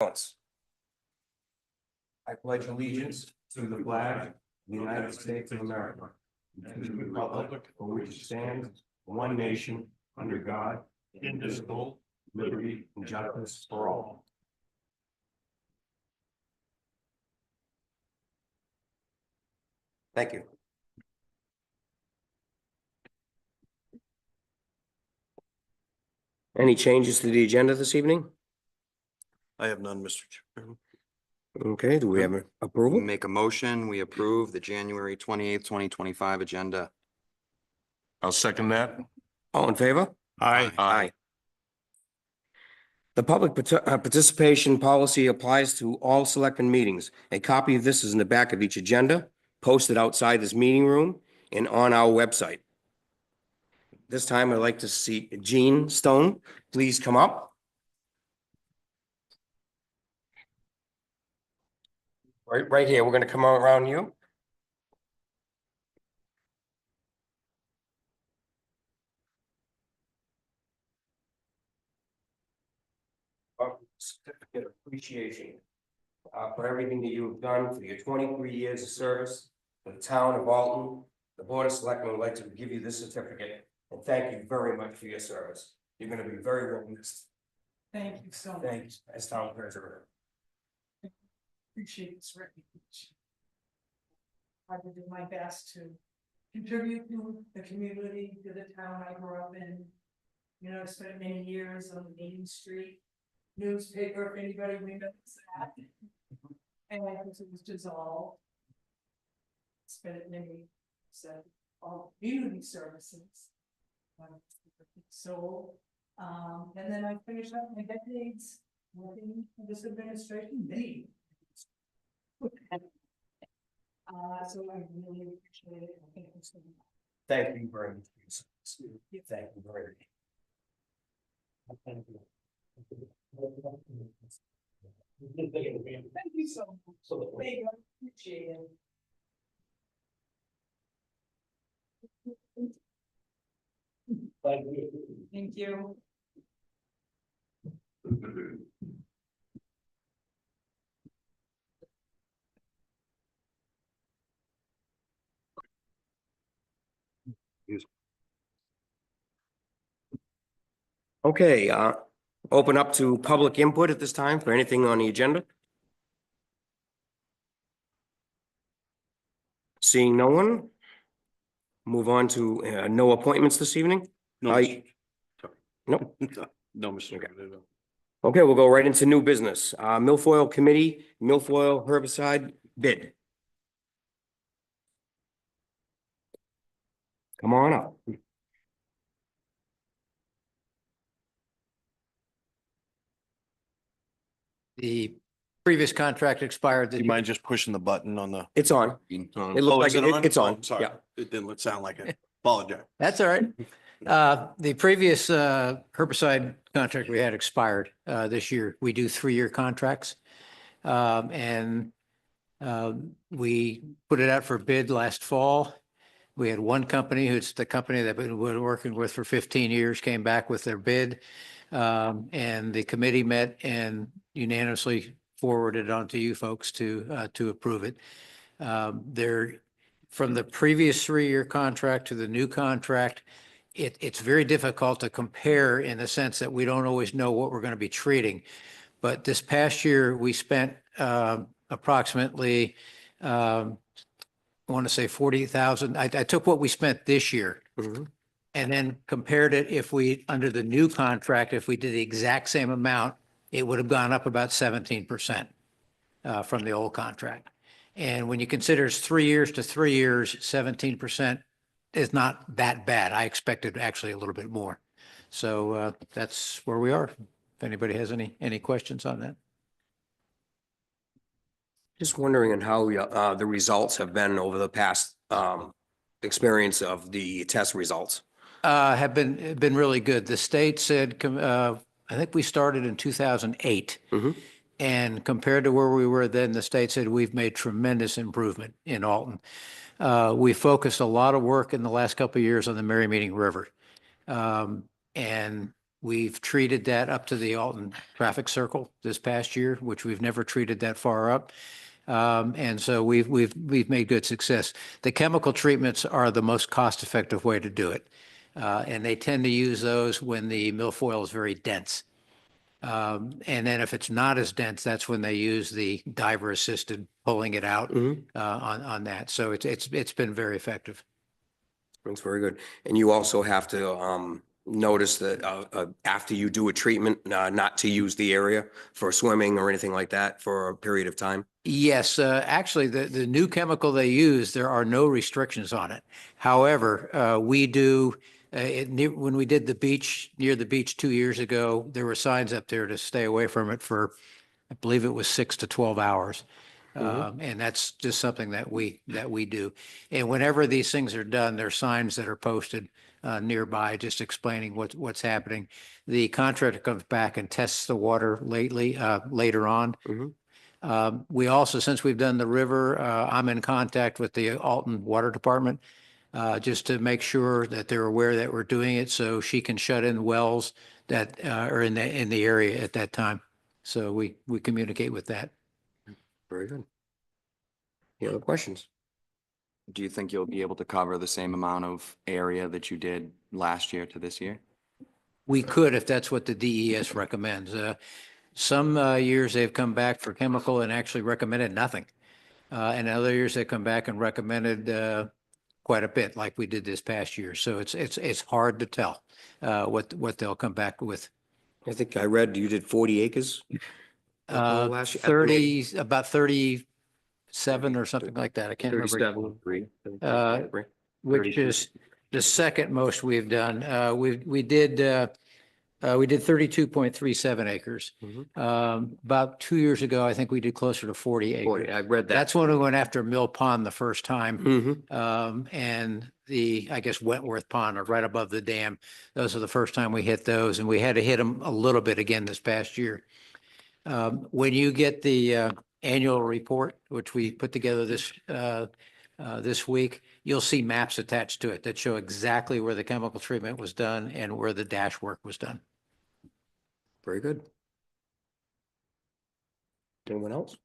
Once. I pledge allegiance to the flag of the United States of America, and to the republic for which it stands, one nation, under God, indivisible, liberty and justice for all. Thank you. Any changes to the agenda this evening? I have none, Mr. Chairman. Okay, do we have an approval? Make a motion, we approve the January 28th, 2025 agenda. I'll second that. All in favor? Aye. Aye. The public participation policy applies to all selectmen meetings. A copy of this is in the back of each agenda, posted outside this meeting room and on our website. This time I'd like to see Jean Stone, please come up. Right here, we're going to come around you. Certificate of appreciation for everything that you've done for your 23 years of service for the town of Alton. The Board of Selectmen would like to give you this certificate and thank you very much for your service. You're going to be very well missed. Thank you so much. Thank you, as town treasurer. Appreciate this recognition. I will do my best to contribute to the community, to the town I grew up in. You know, I spent many years on Main Street newspaper, if anybody remembers that. And because it was dissolved. Spent many, so all community services. So, and then I finished up my decades working for this administration, many. So I really appreciate it. I think it's gonna be. Thank you very much for your service. Thank you very much. Thank you. Thank you so much. Thank you, I appreciate it. Thank you. Okay, open up to public input at this time for anything on the agenda. Seeing no one. Move on to no appointments this evening. No, Aye. Nope. no, Mr. Chairman. Okay, we'll go right into new business. Milfoil Committee, milfoil herbicide bid. Come on up. The previous contract expired. Do you mind just pushing the button on the? It's on. It Oh, looks is like on? it's on. Oh, sorry. Yeah. It didn't sound like it. Apologize. That's all right. The previous herbicide contract we had expired this year. We do 3-year contracts. And we put it out for bid last fall. We had one company, who's the company that we've been working with for 15 years, came back with their bid. And the committee met and unanimously forwarded on to you folks to approve it. From the previous 3-year contract to the new contract, it's very difficult to compare in the sense that we don't always know what we're going to be treating. But this past year, we spent approximately, I want to say 40,000. I took what we spent this year. Mhm. And then compared it, if we, under the new contract, if we did the exact same amount, it would have gone up about 17% from the old contract. And when you consider it's 3 years to 3 years, 17% is not that bad. I expected actually a little bit more. So that's where we are. If anybody has any questions on that. Just wondering on how the results have been over the past experience of the test results. Have been really good. The state said, I think we started in 2008. Mhm. And compared to where we were then, the state said we've made tremendous improvement in Alton. We focused a lot of work in the last couple of years on the Merry Meeting River. And We've treated that up to the Alton traffic circle this past year, which we've never treated that far up. And so we've made good success. The chemical treatments are the most cost-effective way to do it. And they tend to use those when the milfoil is very dense. And then if it's not as dense, that's when they use the diver assisted pulling it out on that. So it's been very effective. That's very good. And you also have to notice that after you do a treatment, not to use the area for swimming or anything like that for a period of time. Yes, actually, the new chemical they use, there are no restrictions on it. However, we do, when we did the beach, near the beach 2 years ago, there were signs up there to stay away from it for, I believe it was 6 to 12 hours. And that's just something that we do. And whenever these things are done, there are signs that are posted nearby, just explaining what's happening. The contractor comes back and tests the water later on. We also, since we've done the river, I'm in contact with the Alton Water Department just to make sure that they're aware that we're doing it, so she can shut in wells that are in the area at that time. So we communicate with that. Very good. Any other questions? Do you think you'll be able to cover the same amount of area that you did last year to this year? We could if that's what the DES recommends. Some years they've come back for chemical and actually recommended nothing. And other years they come back and recommended quite a bit, like we did this past year. So it's hard to tell what they'll come back with. I think I read you did 40 acres. Last year. 30, about 37 or something like that. I can't remember. 37. Which is the second most we've done. We did 32.37 acres. About 2 years ago, I think we did closer to 40 acres. I read that. That's when we went after Mill Pond the first time. Mhm. And I guess Wentworth Pond are right above the dam. Those are the first time we hit those, and we had to hit them a little bit again this past year. When you get the annual report, which we put together this week, you'll see maps attached to it that show exactly where the chemical treatment was done and where the dash work was done. Very good. Anyone else?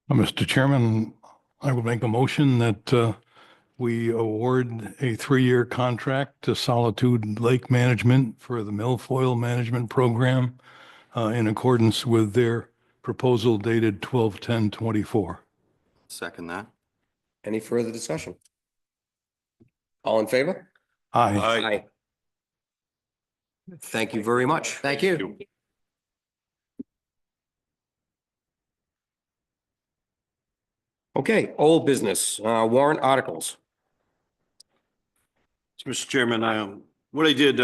Mr. Chairman, I would make a motion that we award a 3-year contract to Solitude Lake Management for the milfoil management program in accordance with their proposal dated 12/10/24. Second that. Any further discussion? All in favor? Aye. Aye. Thank you very much. Thank you. Okay, old business, warrant articles. Mr. Chairman, what I did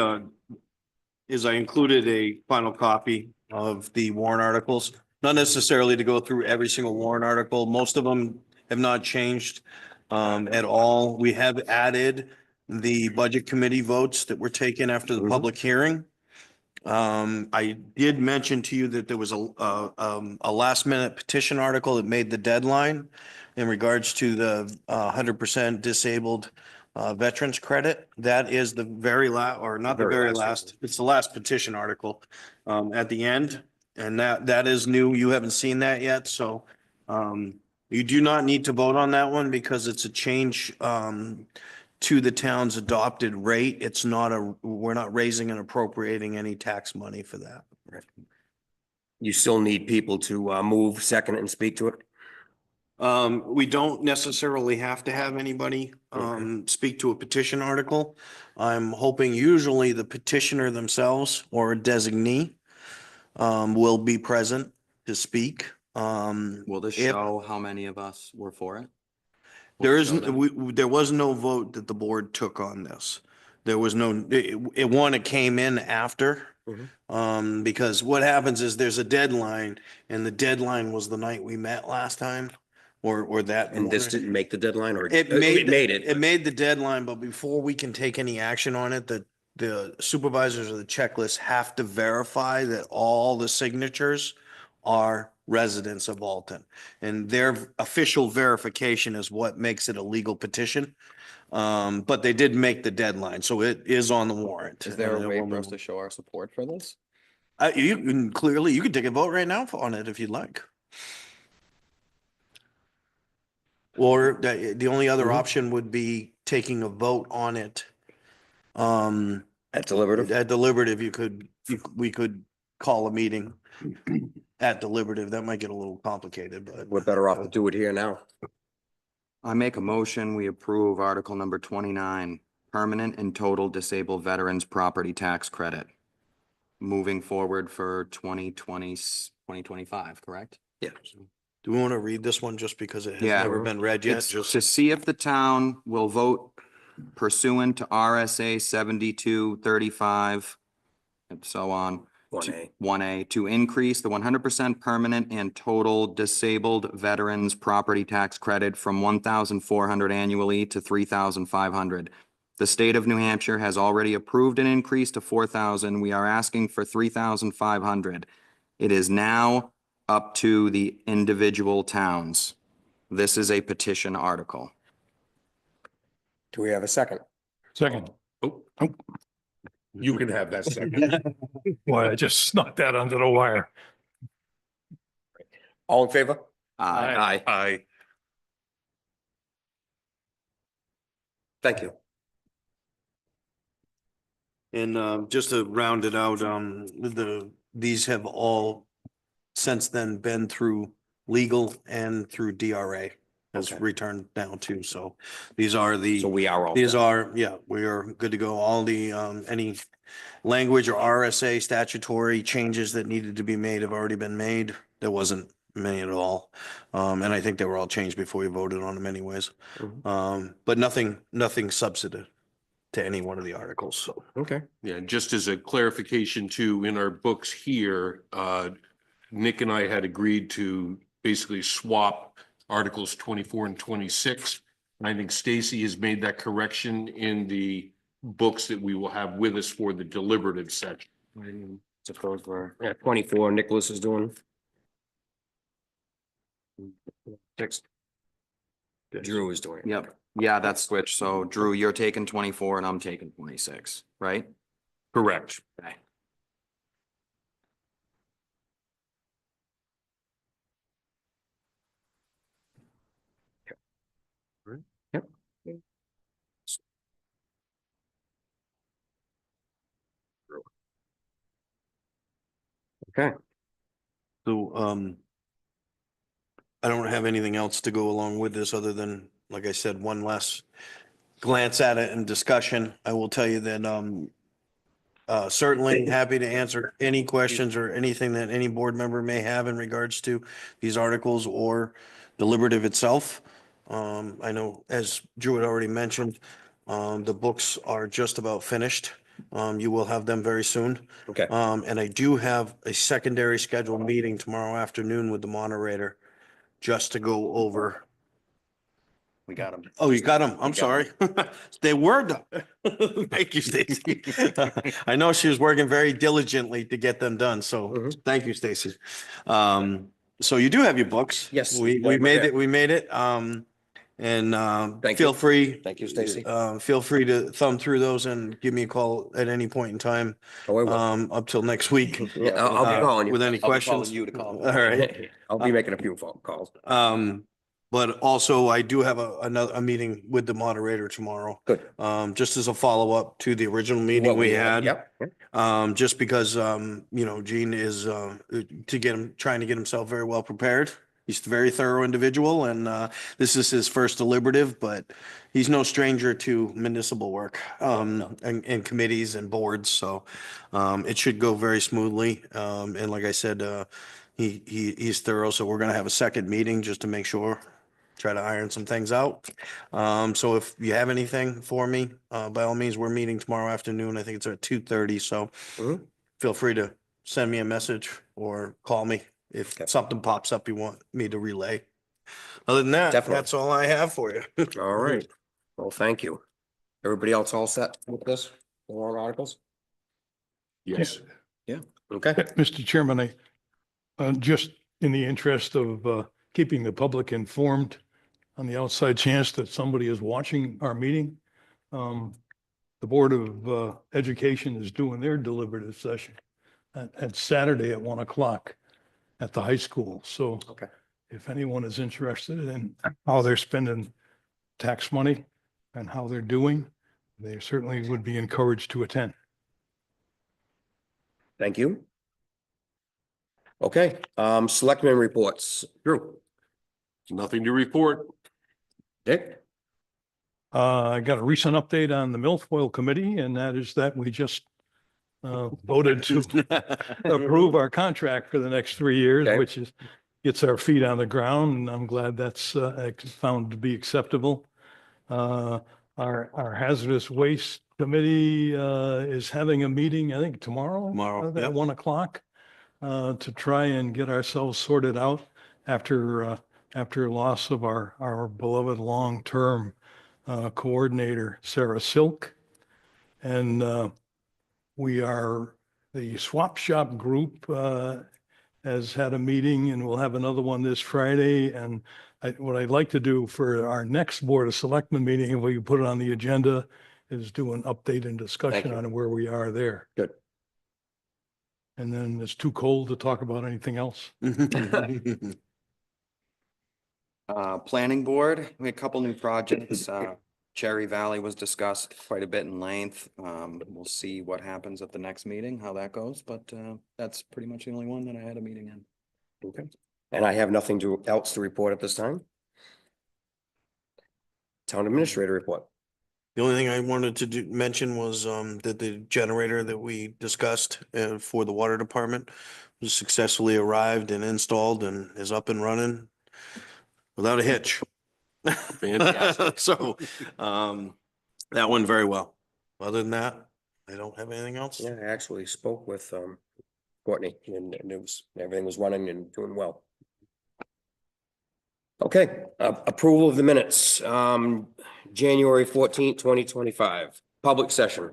is I included a final copy of the warrant articles, not necessarily to go through every single warrant article. Most of them have not changed at all. We have added the budget committee votes that were taken after the public hearing. I did mention to you that there was a last minute petition article that made the deadline in regards to the 100% disabled veterans credit. That is the very last, or not the very last, it's the last petition article at the end. And that is new. You haven't seen that yet. So you do not need to vote on that one because it's a change to the town's adopted rate. It's not we're not raising and appropriating any tax money for that. You still need people to move, second, and speak to it? We don't necessarily have to have anybody speak to a petition article. I'm hoping usually the petitioner themselves or a designee will be present to speak. Will this show how many of us were for it? There was no vote that the board took on this. There was no, it came in after. Because what happens is there's a deadline and the deadline was the night we met last time or that. And this didn't make the deadline, or It made it? It made the deadline, but before we can take any action on it, the supervisors of the checklist have to verify that all the signatures are residents of Alton. And their official verification is what makes it a legal petition. But they did make the deadline, so it is on the warrant. Is there And a it way will for us move. to show our support for this? You can clearly, you can take a vote right now on it if you'd like. Or the only other option would be taking a vote on it. At deliberative? At deliberative, we could call a meeting at deliberative. That might get a little complicated, but. We're better off to do it here now. I make a motion, we approve Article number 29, permanent and total disabled veterans property tax credit. Moving forward for 2025, correct? Yeah. Do we want to read this one just because it has Yeah. never been read yet? It's to see if the town will vote pursuant to RSA 7235 and so on. 1A. 1A, to increase the 100% permanent and total disabled veterans property tax credit from 1,400 annually to 3,500. The state of New Hampshire has already approved an increase to 4,000. We are asking for 3,500. It is now up to the individual towns. This is a petition article. Do we have a second? Second. Oh, you can have that second. Boy, I just snuck that under the wire. All in favor? Aye. Aye. Thank you. And just to round it out, these have all since then been through legal and through DRA has Okay. returned now too. So these are the. So we are all. These set. are, yeah, we are good to go. All the, any language or RSA statutory changes that needed to be made have already been made. There wasn't many at all. And I think they were all changed before we voted on them anyways. But nothing substantive to any one of the articles, so. Okay. Yeah, just as a clarification too, in our books here, Nick and I had agreed to basically swap Articles 24 and 26. I think Stacy has made that correction in the books that we will have with us for the deliberative section. Suppose we're at 24, Nicholas is doing. Next. Drew is doing. Yep. Yeah, that's switched. So Drew, you're taking 24 and I'm taking 26, right? Correct. Okay. Yep. Okay. So, I don't have anything else to go along with this other than, like I said, one last glance at it and discussion. I will tell you that, certainly happy to answer any questions or anything that any board member may have in regards to these articles or deliberative itself. I know, as Drew had already mentioned, the books are just about finished. You will have them very soon. Okay. And I do have a secondary scheduled meeting tomorrow afternoon with the moderator just to go over. We got him. Oh, you got them. I'm got sorry. They were done. Thank you, Stacy. I know she was working very diligently to get them done. So Mhm. thank you, Stacy. So you do have your books. Yes. We made it. We made it. And Thank feel you. free. Thank you, Stacy. Feel free to thumb through those and give me a call at any point in time, Oh, I will. up till next week. Yeah, I'll be calling you. With any questions. You to call. All right. I'll be making a few phone calls. But also I do have a meeting with the moderator tomorrow. Good. Just as a follow-up to the original meeting What we had. Yep. Just because, Gene is, trying to get himself very well prepared. He's a very thorough individual and, this is his first deliberative, but he's no stranger to municipal work, and committees and boards. So, it should go very smoothly. And like I said, he's thorough. So we're going to have a second meeting just to make sure, try to iron some things out. So if you have anything for me, by all means, we're meeting tomorrow afternoon. I think it's at 2:30. So Mhm. feel free to send me a message or call me if Okay. something pops up you want me to relay. Other than that, Definitely. that's all I have for you. All right. Well, thank you. Everybody else all set with this? The warrant articles? Yes. Okay. Mr. Chairman, just in the interest of keeping the public informed on the outside chance that somebody is watching our meeting, the Board of Education is doing their deliberative session at Saturday at 1 o'clock at the high school. So Okay. if anyone is interested in how they're spending tax money and how they're doing, they certainly would be encouraged to attend. Thank you. Okay, selectmen reports. Drew, Nothing to report. Dick, I got a recent update on the Milfoil Committee, and that is that we just voted to approve our contract for the next 3 years, Okay. which is, gets our feet on the ground, and I'm glad that's found to be acceptable. Our hazardous waste committee is having a meeting, I think tomorrow. Tomorrow, At yep. 1 o'clock to try and get ourselves sorted out after loss of our beloved long-term coordinator, Sarah Silk. And the swap shop group has had a meeting, and we'll have another one this Friday. And what I'd like to do for our next Board of Selectmen meeting, if we can put it on the agenda, is do an update and discussion you. on where we are there. Good. And then it's too cold to talk about anything else. Planning board, we had a couple new projects. Cherry Valley was discussed quite a bit in length. We'll see what happens at the next meeting, how that goes, but that's pretty much the only one that I had a meeting in. okay. And I have nothing else to report at this time. Town administrator report. The only thing I wanted to mention was that the generator that we discussed for the water department was successfully arrived and installed and is up and running without a hitch. Fantastic. So that went very well. Other than that, I don't have anything else. Yeah, I actually spoke with Courtney, and everything was running and doing well. Okay, approval of the minutes, January 14th, 2025, public session.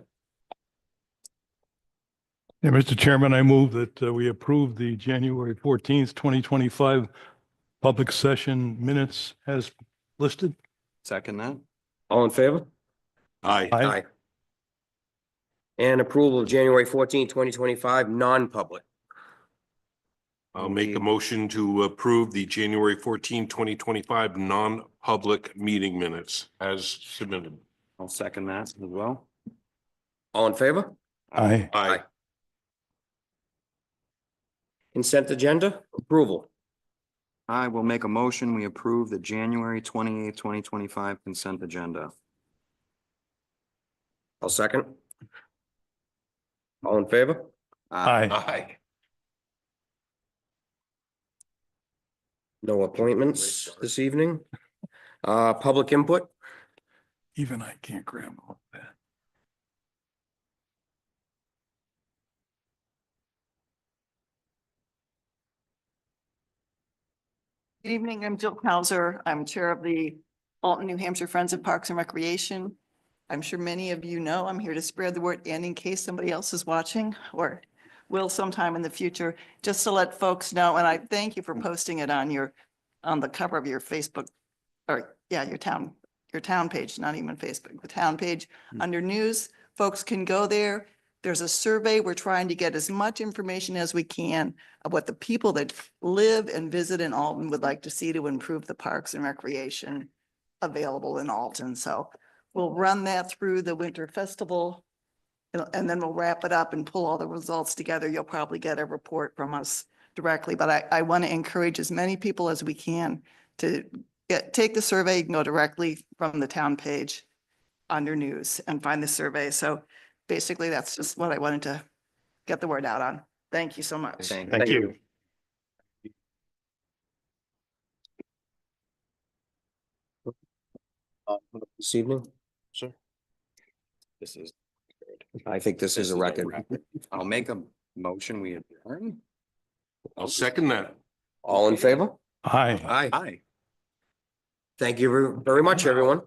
Yeah, Mr. Chairman, I move that we approve the January 14th, 2025 public session minutes as listed. Second that? All in favor? Aye. Aye. And approval of January 14th, 2025, non-public. I'll make a motion to approve the January 2025 non-public meeting minutes as submitted. I'll second that as well. All in favor? Aye. Aye. Consent agenda, approval. I will make a motion. We approve the January 28th, 2025 consent agenda. I'll second. All in favor? Aye. Aye. No appointments this evening. Public input? Even I can't grab all of that. Good evening, I'm Jill Knauser. I'm Chair of the Alton, New Hampshire Friends of Parks and Recreation. I'm sure many of you know I'm here to spread the word, and in case somebody else is watching or will sometime in the future, just to let folks know, and I thank you for posting it on the cover of your Facebook, or yeah, your town page, not even Facebook, the town page. Under news, folks can go there. There's a survey. We're trying to get as much information as we can of what the people that live and visit in Alton would like to see to improve the parks and recreation available in Alton. So we'll run that through the winter festival, and then we'll wrap it up and pull all the results together. You'll probably get a report from us directly, but I want to encourage as many people as we can to take the survey. You can go directly from the town page under news and find the survey. So basically, that's just what I wanted to get the word out on. Thank you so much. Thank you. This evening? Sir. This is. I think this is a record. I'll make a motion. We adjourn. I'll second that. All in favor? Aye. Aye. Aye. Thank you very much, everyone.